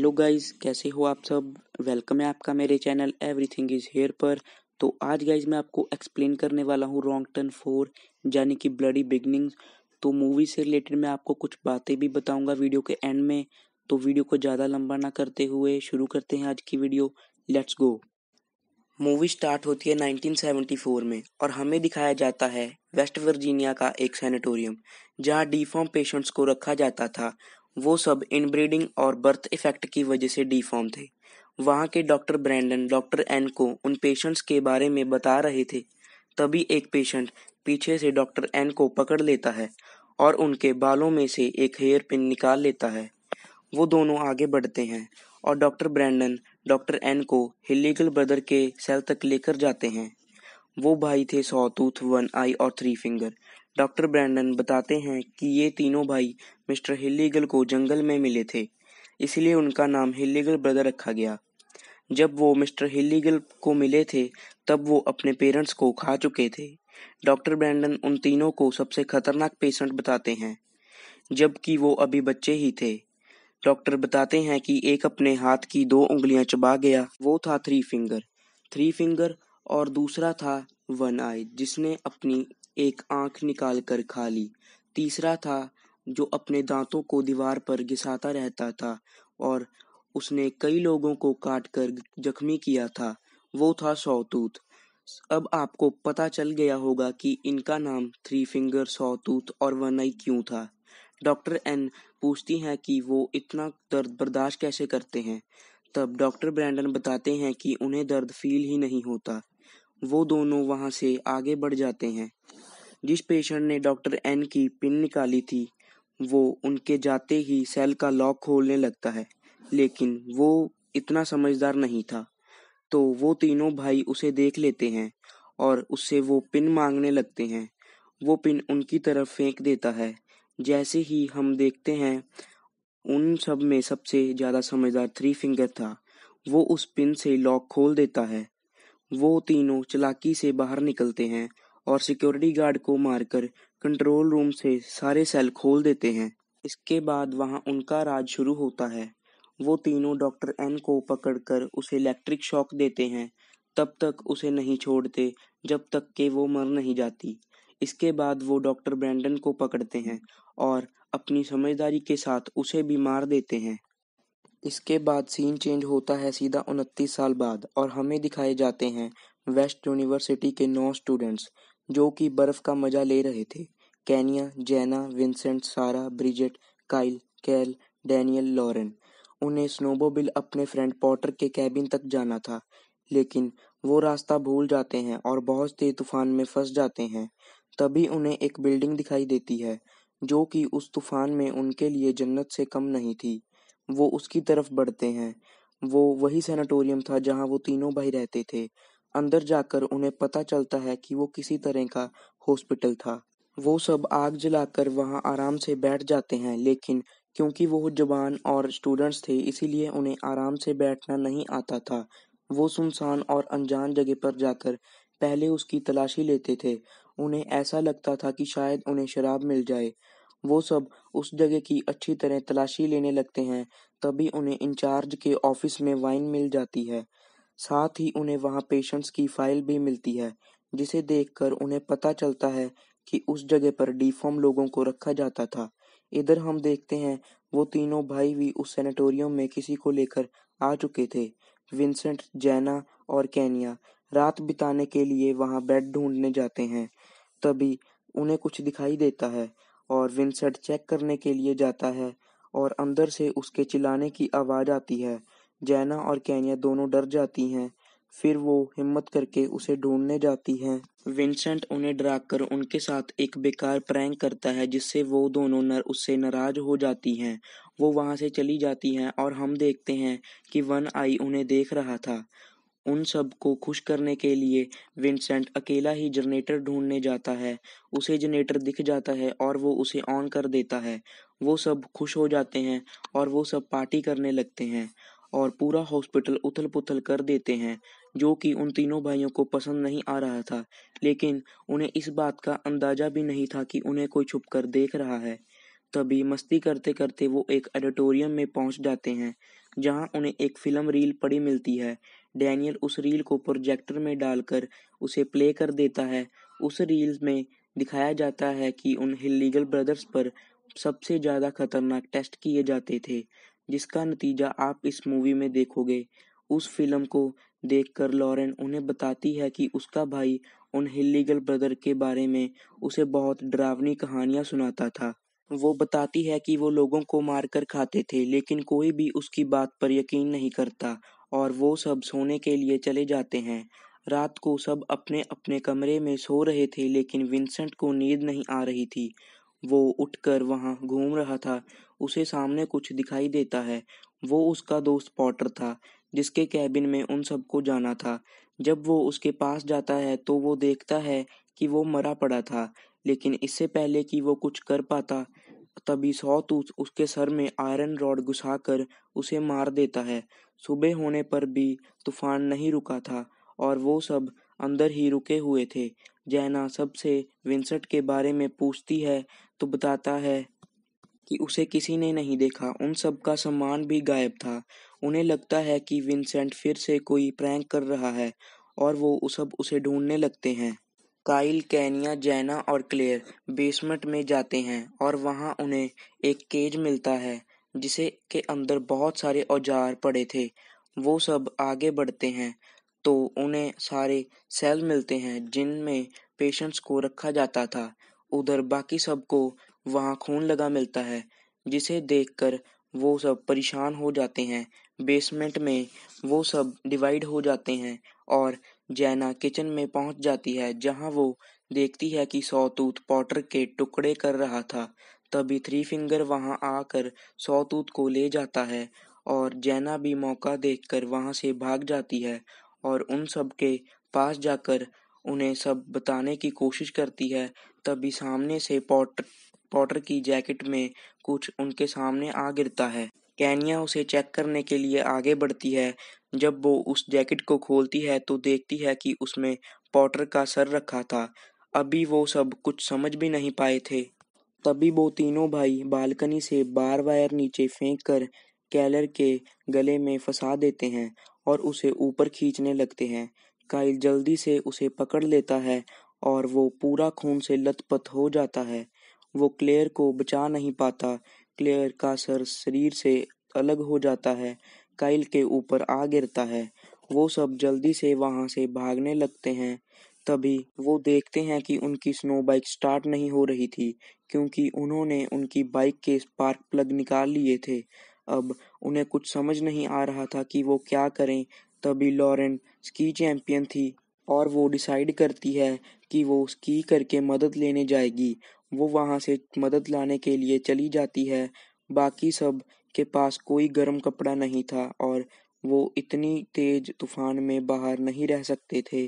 Hello guys, कैसे हो आप सब। वेलकम है आपका मेरे चैनल एवरीथिंग इज हेयर पर। तो आज गाइस मैं आपको एक्सप्लेन करने वाला हूँ रॉन्ग टर्न 4 यानी कि ब्लडी बिगनिंग्स। तो मूवी से रिलेटेड मैं आपको कुछ बातें भी बताऊंगा वीडियो के एंड में। तो वीडियो को ज़्यादा लंबा ना करते हुए शुरू करते हैं आज की video. Let's go. Movie start होती है 1974 में और हमें दिखाया जाता है वेस्ट वर्जीनिया का एक सैनिटोरियम जहां डीफॉर्म पेशेंट्स को रखा जाता था। वो सब इनब्रीडिंग और बर्थ इफेक्ट की वजह से डीफॉर्म थे। वहां के डॉक्टर ब्रैंडन डॉक्टर एन को उन पेशेंट्स के बारे में बता रहे थे। तभी एक पेशेंट पीछे से डॉक्टर एन को पकड़ लेता है और उनके बालों में से एक हेयर पिन निकाल लेता है। वो दोनों आगे बढ़ते हैं और डॉक्टर ब्रैंडन डॉक्टर एन को हिल्लीगल ब्रदर के सेल तक लेकर जाते हैं। वो भाई थे सॉटूथ, वन आई और थ्री फिंगर। डॉक्टर ब्रैंडन बताते हैं कि ये तीनों भाई मिस्टर हिल्लीगल को जंगल में मिले थे, इसलिए उनका नाम हिल्लीगल ब्रदर रखा गया। जब वो मिस्टर हिल्लीगल को मिले थे तब वो अपने पेरेंट्स को खा चुके थे। डॉक्टर ब्रैंडन उन तीनों को सबसे खतरनाक पेशेंट बताते हैं, जबकि वो अभी बच्चे ही थे। डॉक्टर बताते हैं कि एक अपने हाथ की 2 उंगलियां चबा गया, वो था थ्री फिंगर और दूसरा था वन आई जिसने अपनी एक आंख निकाल कर खा ली। तीसरा था जो अपने दांतों को दीवार पर घिसाता रहता था और उसने कई लोगों को काट कर जख्मी किया था, वो था सॉटूथ। अब आपको पता चल गया होगा कि इनका नाम थ्री फिंगर, सॉटूथ और वन आई क्यों था। डॉक्टर एन पूछती हैं कि वो इतना दर्द बर्दाश्त कैसे करते हैं। तब डॉक्टर ब्रैंडन बताते हैं कि उन्हें दर्द फील ही नहीं होता। वो दोनों वहां से आगे बढ़ जाते हैं। जिस पेशेंट ने डॉक्टर एन की पिन निकाली थी वो उनके जाते ही सेल का लॉक खोलने लगता है, लेकिन वो इतना समझदार नहीं था। तो वो तीनों भाई उसे देख लेते हैं और उससे वो पिन मांगने लगते हैं। वो पिन उनकी तरफ फेंक देता है। जैसे ही हम देखते हैं उन सब में सबसे ज्यादा समझदार थ्री फिंगर था। वो उस पिन से लॉक खोल देता है। वो तीनों चालाकी से बाहर निकलते हैं और सिक्योरिटी गार्ड को मारकर कंट्रोल रूम से सारे सेल खोल देते हैं। इसके बाद वहां उनका राज शुरू होता है। वो तीनों डॉक्टर एन को पकड़कर उसे इलेक्ट्रिक शॉक देते हैं, तब तक उसे नहीं छोड़ते जब तक कि वो मर नहीं जाती। इसके बाद वो डॉक्टर ब्रैंडन को पकड़ते हैं और अपनी समझदारी के साथ उसे भी मार देते हैं। इसके बाद सीन चेंज होता है सीधा 29 साल बाद और हमें दिखाए जाते हैं वेस्ट यूनिवर्सिटी के 9 स्टूडेंट्स जो कि बर्फ का मजा ले रहे थे। केनिया, जेना, विंसेंट, सारा, ब्रिजेट, काइल, कैल, डैनियल, लॉरेन। उन्हें स्नोमोबिल अपने फ्रेंड पॉटर के कैबिन तक जाना था, लेकिन वो रास्ता भूल जाते हैं और बहुत तेज तूफान में फंस जाते हैं। तभी उन्हें एक बिल्डिंग दिखाई देती है जो कि उस तूफान में उनके लिए जन्नत से कम नहीं थी। वो उसकी तरफ बढ़ते हैं। वो वही सैनिटोरियम था जहां वो तीनों भाई रहते थे। अंदर जाकर उन्हें पता चलता है कि वो किसी तरह का हॉस्पिटल था। वो सब आग जलाकर वहां आराम से बैठ जाते हैं, लेकिन क्योंकि वो जवान और स्टूडेंट्स थे इसीलिए उन्हें आराम से बैठना नहीं आता था। वो सुनसान और अनजान जगह पर जाकर पहले उसकी तलाशी लेते थे। उन्हें ऐसा लगता था कि शायद उन्हें शराब मिल जाए। वो सब उस जगह की अच्छी तरह तलाशी लेने लगते हैं। तभी उन्हें इंचार्ज के ऑफिस में वाइन मिल जाती है। साथ ही उन्हें वहां पेशेंट्स की फाइल भी मिलती है, जिसे देखकर उन्हें पता चलता है कि उस जगह पर डिफॉर्म लोगों को रखा जाता था। इधर हम देखते हैं वो तीनों भाई भी उस सैनिटोरियम में किसी को लेकर आ चुके थे। विंसेंट, जैना और केनिया रात बिताने के लिए वहां बेड ढूंढने जाते हैं। तभी उन्हें कुछ दिखाई देता है और विंसेंट चेक करने के लिए जाता है और अंदर से उसके चिल्लाने की आवाज आती है। जैना और केनिया दोनों डर जाती हैं। फिर वो हिम्मत करके उसे ढूंढने जाती हैं। विंसेंट उन्हें डराकर उनके साथ एक बेकार प्रैंक करता है जिससे वो दोनों उससे नाराज हो जाती हैं। वो वहां से चली जाती हैं और हम देखते हैं कि वन आई उन्हें देख रहा था। उन सब को खुश करने के लिए विंसेंट अकेला ही जनरेटर ढूंढने जाता है। उसे जनरेटर दिख जाता है और वो उसे ऑन कर देता है। वो सब खुश हो जाते हैं और वो सब पार्टी करने लगते हैं और पूरा हॉस्पिटल उथल पुथल कर देते हैं, जो कि उन तीनों भाइयों को पसंद नहीं आ रहा था। लेकिन उन्हें इस बात का अंदाजा भी नहीं था कि उन्हें कोई छुप कर देख रहा है। तभी मस्ती करते करते वो एक ऑडिटोरियम में पहुंच जाते हैं, जहां उन्हें एक फिल्म रील पड़ी मिलती है। डैनियल उस रील को प्रोजेक्टर में डालकर उसे प्ले कर देता है। उस रील में दिखाया जाता है कि उन इल्लीगल ब्रदर्स पर सबसे ज़्यादा खतरनाक टेस्ट किए जाते थे, जिसका नतीजा आप इस मूवी में देखोगे। उस फिल्म को देखकर लॉरेन उन्हें बताती है कि उसका भाई उन इल्लीगल ब्रदर के बारे में उसे बहुत डरावनी कहानियां सुनाता था। वो बताती है कि वो लोगों को मारकर खाते थे, लेकिन कोई भी उसकी बात पर यकीन नहीं करता और वो सब सोने के लिए चले जाते हैं। रात को सब अपने अपने कमरे में सो रहे थे, लेकिन विंसेंट को नींद नहीं आ रही थी। वो उठकर वहां घूम रहा था। उसे सामने कुछ दिखाई देता है। वो उसका दोस्त पॉटर था, जिसके कैबिन में उन सबको जाना था। जब वो उसके पास जाता है तो वो देखता है कि वो मरा पड़ा था, लेकिन इससे पहले कि वो कुछ कर पाता, तभी सॉटूथ उसके सर में आयरन रॉड घुसाकर उसे मार देता है। सुबह होने पर भी तूफान नहीं रुका था और वो सब अंदर ही रुके हुए थे। जैना सबसे विंसेंट के बारे में पूछती है तो बताता है कि उसे किसी ने नहीं देखा। उन सब का सामान भी गायब था। उन्हें लगता है कि विंसेंट फिर से कोई प्रैंक कर रहा है और वो सब उसे ढूंढने लगते हैं। काइल, केनिया, जैना और क्लेयर बेसमेंट में जाते हैं और वहां उन्हें एक केज मिलता है, जिसे के अंदर बहुत औजारे औजार पड़े थे। वो सब आगे बढ़ते हैं तो उन्हें सारे सेल मिलते हैं जिनमें पेशेंट्स को रखा जाता था। उधर बाकी सबको वहां खून लगा मिलता है, जिसे देखकर वो सब परेशान हो जाते हैं। बेसमेंट में वो सब डिवाइड हो जाते हैं और जैना किचन में पहुंच जाती है, जहां वो देखती है कि सॉटूथ पॉटर के टुकड़े कर रहा था। तभी थ्री फिंगर वहां आकर सॉटूथ को ले जाता है और जैना भी मौका देखकर वहां से भाग जाती है और उन सब के पास जाकर उन्हें सब बताने की कोशिश करती है। तभी सामने से पॉटर पॉटर की जैकेट में कुछ उनके सामने आ गिरता है। केनिया उसे चेक करने के लिए आगे बढ़ती है। जब वो उस जैकेट को खोलती है तो देखती है कि उसमें पॉटर का सर रखा था। अभी वो सब कुछ समझ भी नहीं पाए थे। तभी वो तीनों भाई बालकनी से बार वायर नीचे फेंक कर कैलर के गले में फंसा देते हैं और उसे ऊपर खींचने लगते हैं। काइल जल्दी से उसे पकड़ लेता है और वो पूरा खून से लथपथ हो जाता है। वो क्लेयर को बचा नहीं पाता। क्लेयर का सर शरीर से अलग हो जाता है, काइल के ऊपर आ गिरता है। वो सब जल्दी से वहां से भागने लगते हैं। तभी वो देखते हैं कि उनकी स्नो बाइक स्टार्ट नहीं हो रही थी, क्योंकि उन्होंने उनकी बाइक के स्पार्क प्लग निकाल लिए थे। अब उन्हें कुछ समझ नहीं आ रहा था कि वो क्या करें। तभी लॉरेन स्की चैंपियन थी और वो डिसाइड करती है कि वो स्की करके मदद लेने जाएगी। वो वहां से मदद लाने के लिए चली जाती है। बाकी सब के पास कोई गर्म कपड़ा नहीं था और वो इतनी तेज तूफान में बाहर नहीं रह सकते थे।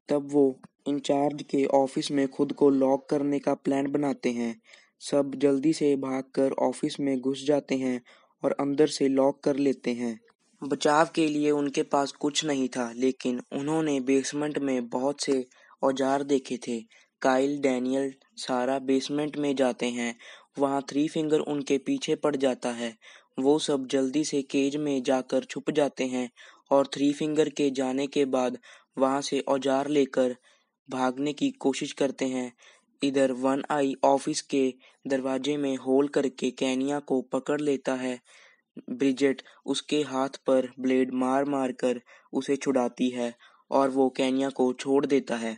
तब वो इंचार्ज के ऑफिस में खुद को लॉक करने का प्लान बनाते हैं। सब जल्दी से भागकर ऑफिस में घुस जाते हैं और अंदर से लॉक कर लेते हैं। बचाव के लिए उनके पास कुछ नहीं था, लेकिन उन्होंने बेसमेंट में बहुत से औजार देखे थे। काइल, डैनियल, सारा बेसमेंट में जाते हैं। वहां थ्री फिंगर उनके पीछे पड़ जाता है। वो सब जल्दी से केज में जाकर छुप जाते हैं और थ्री फिंगर के जाने के बाद वहां से औजार लेकर भागने की कोशिश करते हैं। इधर वन आई ऑफिस के दरवाजे में होल करके केनिया को पकड़ लेता है। ब्रिजेट उसके हाथ पर ब्लेड मार मार कर उसे छुड़ाती है और वो केनिया को छोड़ देता है।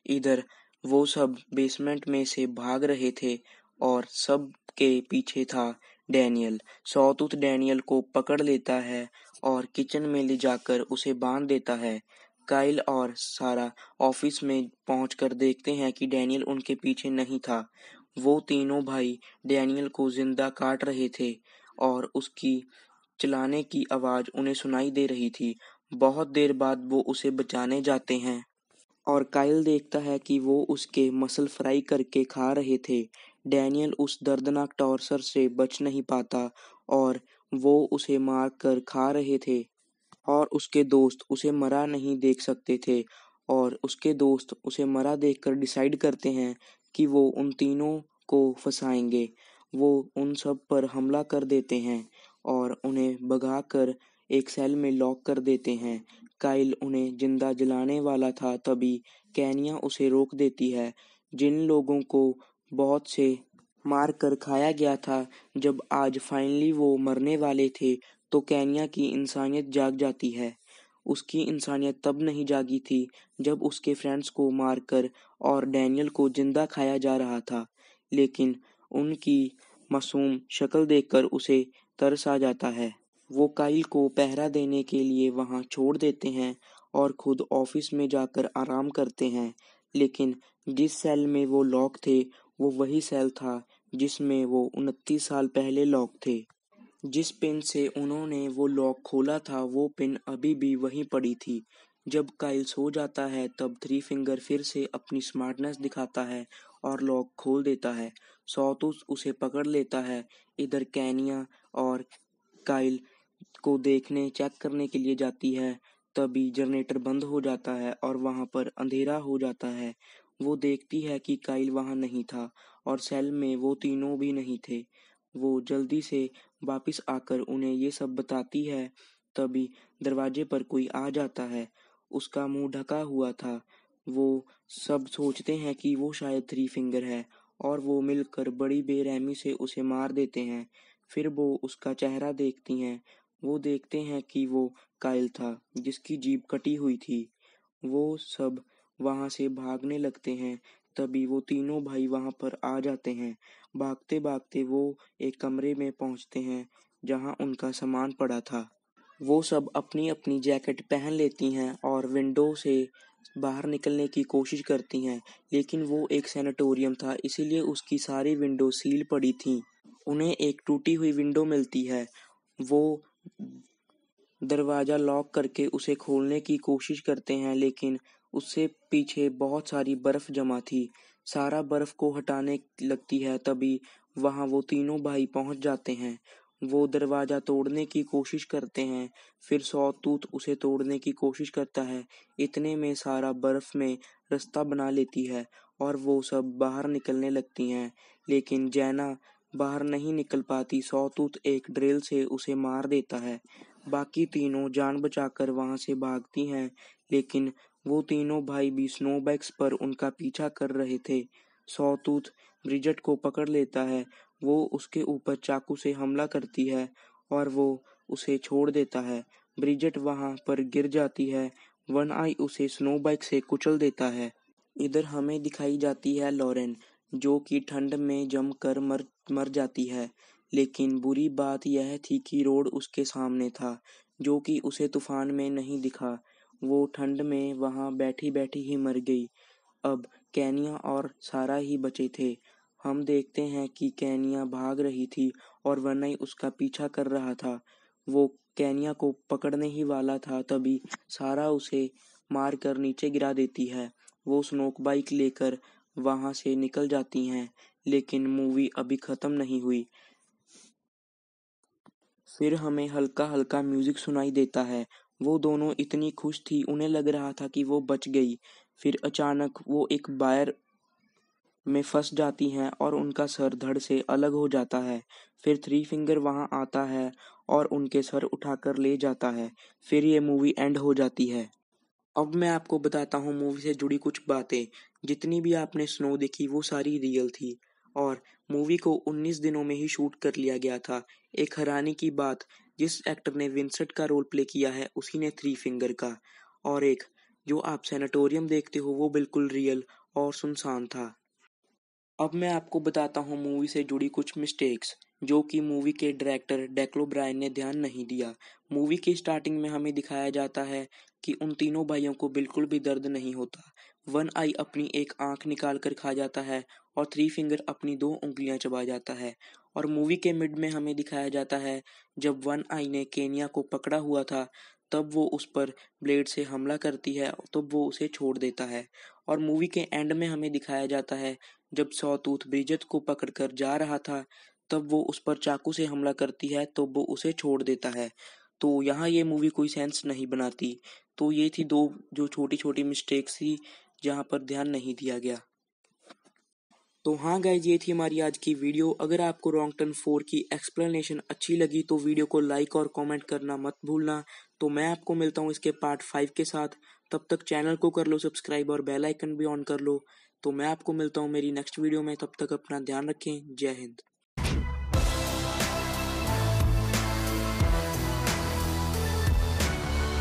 इधर वो सब बेसमेंट में से भाग रहे थे और सब के पीछे था डैनियल। सॉटूथ डैनियल को पकड़ लेता है और किचन में ले जाकर उसे बांध देता है। काइल और सारा ऑफिस में पहुंचकर देखते हैं कि डैनियल उनके पीछे नहीं था। वो तीनों भाई डैनियल को जिंदा काट रहे थे और उसकी चिल्लाने की आवाज उन्हें सुनाई दे रही थी। बहुत देर बाद वो उसे बचाने जाते हैं और काइल देखता है कि वो उसके मसल फ्राई करके खा रहे थे। डैनियल उस दर्दनाक टॉर्चर से बच नहीं पाता और वो उसे मार कर खा रहे थे और उसके दोस्त उसे मरा नहीं देख सकते थे और उसके दोस्त उसे मरा देखकर डिसाइड करते हैं कि वो उन तीनों को फंसाएंगे। वो उन सब पर हमला कर देते हैं और उन्हें भगाकर एक सेल में लॉक कर देते हैं। काइल उन्हें जिंदा जलाने वाला था, तभी केन्या उसे रोक देती है। जिन लोगों को बहुत से मार कर खाया गया था, जब आज फाइनली वो मरने वाले थे, तो केन्या की इंसानियत जाग जाती है। उसकी इंसानियत तब नहीं जागी थी जब उसके फ्रेंड्स को मारकर और डैनियल को जिंदा खाया जा रहा था, लेकिन उनकी मासूम शक्ल देखकर उसे तरस आ जाता है। वो काइल को पहरा देने के लिए वहां छोड़ देते हैं और खुद ऑफिस में जाकर आराम करते हैं, लेकिन जिस सेल में वो लॉक थे, वो वही सेल था जिसमें वो 29 साल पहले लॉक थे। जिस पिन से उन्होंने वो लॉक खोला था, वो पिन अभी भी वहीं पड़ी थी। जब काइल सो जाता है, तब थ्री फिंगर फिर से अपनी स्मार्टनेस दिखाता है और लॉक खोल देता है। सॉटूथ उसे पकड़ लेता है। इधर केनिया और काइल को देखने चेक करने के लिए जाती है, तभी जनरेटर बंद हो जाता है और वहां पर अंधेरा हो जाता है। वो देखती है कि काइल वहां नहीं था और सेल में वो तीनों भी नहीं थे। वो जल्दी से वापिस आकर उन्हें ये सब बताती है, तभी दरवाजे पर कोई आ जाता है। उसका मुंह ढका हुआ था। वो सब सोचते हैं कि वो शायद थ्री फिंगर है और वो मिलकर बड़ी बेरहमी से उसे मार देते हैं। फिर वो उसका चेहरा देखती हैं। वो देखते हैं कि वो काइल था, जिसकी जीभ कटी हुई थी। वो सब वहां से भागने लगते हैं, तभी वो तीनों भाई वहां पर आ जाते हैं। भागते भागते वो एक कमरे में पहुंचते हैं जहां उनका सामान पड़ा था। वो सब अपनी अपनी जैकेट पहन लेती हैं और विंडो से बाहर निकलने की कोशिश करती हैं, लेकिन वो एक सैनिटोरियम था, इसीलिए उसकी सारी विंडो सील पड़ी थीं। उन्हें एक टूटी हुई विंडो मिलती है। वो दरवाजा लॉक करके उसे खोलने की कोशिश करते हैं, लेकिन उससे पीछे बहुत सारी बर्फ जमा थी। सारा बर्फ को हटाने लगती है, तभी वहां वो तीनों भाई पहुंच जाते हैं। वो दरवाजा तोड़ने की कोशिश करते हैं, फिर सॉटूथ उसे तोड़ने की कोशिश करता है। इतने में सारा बर्फ में रास्ता बना लेती है और वो सब बाहर निकलने लगती हैं, लेकिन जैना बाहर नहीं निकल पाती। सॉटूथ एक ड्रिल से उसे मार देता है। बाकी तीनों जान बचाकर वहां से भागती हैं, लेकिन वो तीनों भाई भी स्नोबैक्स पर उनका पीछा कर रहे थे। सॉटूथ ब्रिजट को पकड़ लेता है। वो उसके ऊपर चाकू से हमला करती है और वो उसे छोड़ देता है। ब्रिजट वहां पर गिर जाती है। वन आई उसे स्नोबाइक से कुचल देता है। इधर हमें दिखाई जाती है लॉरेन, जो कि ठंड में जमकर मर मर जाती है, लेकिन बुरी बात यह थी कि रोड उसके सामने था, जो कि उसे तूफान में नहीं दिखा। वो ठंड में वहां बैठी बैठी ही मर गई। अब केनिया और सारा ही बचे थे। हम देखते हैं कि केनिया भाग रही थी और वनई उसका पीछा कर रहा था। वो केनिया को पकड़ने ही वाला था, तभी सारा उसे मार कर नीचे गिरा देती है। वो स्नोक बाइक लेकर वहां से निकल जाती हैं, लेकिन मूवी अभी खत्म नहीं हुई। फिर हमें हल्का हल्का म्यूजिक सुनाई देता है। वो दोनों इतनी खुश थी, उन्हें लग रहा था कि वो बच गई। फिर अचानक वो एक बायर में फंस जाती हैं और उनका सर धड़ से अलग हो जाता है। फिर थ्री फिंगर वहां आता है और उनके सर उठाकर ले जाता है। फिर ये मूवी एंड हो जाती है। अब मैं आपको बताता हूँ मूवी से जुड़ी कुछ बातें। जितनी भी आपने स्नो देखी, वो सारी रियल थी और मूवी को 19 दिनों में ही शूट कर लिया गया था। एक हैरानी की बात, जिस एक्टर ने विंसेंट का रोल प्ले किया है, उसी ने थ्री फिंगर का। और एक जो आप सैनाटोरियम देखते हो, वो बिल्कुल रियल और सुनसान था। अब मैं आपको बताता हूँ मूवी से जुड़ी कुछ मिस्टेक्स, जो कि मूवी के डायरेक्टर डेक्लो ब्रायन ने ध्यान नहीं दिया। मूवी की स्टार्टिंग में हमें दिखाया जाता है कि उन तीनों भाइयों को बिल्कुल भी दर्द नहीं होता। वन आई अपनी एक आंख निकाल कर खा जाता है और थ्री फिंगर अपनी 2 उंगलियां चबा जाता है। और मूवी के मिड में हमें दिखाया जाता है, जब वन आई ने केनिया को पकड़ा हुआ था, तब वो उस पर ब्लेड से हमला करती है, तब वो उसे छोड़ देता है। और मूवी के एंड में हमें दिखाया जाता है, जब सॉटूथ ब्रिजट को पकड़कर जा रहा था, तब वो उस पर चाकू से हमला करती है, तो वो उसे छोड़ देता है। तो यहाँ ये मूवी कोई सेंस नहीं बनाती। तो ये थी दो जो छोटी छोटी मिस्टेक्स थी, जहाँ पर ध्यान नहीं दिया गया। तो हाँ गाइज, ये थी हमारी आज की वीडियो। अगर आपको रॉन्ग टर्न 4 की एक्सप्लेनेशन अच्छी लगी तो वीडियो को लाइक और कमेंट करना मत भूलना। तो मैं आपको मिलता हूँ इसके पार्ट 5 के साथ। तब तक चैनल को कर लो सब्सक्राइब और बेल आइकन भी ऑन कर लो। तो मैं आपको मिलता हूँ मेरी नेक्स्ट वीडियो में। तब तक अपना ध्यान रखें। जय हिंद।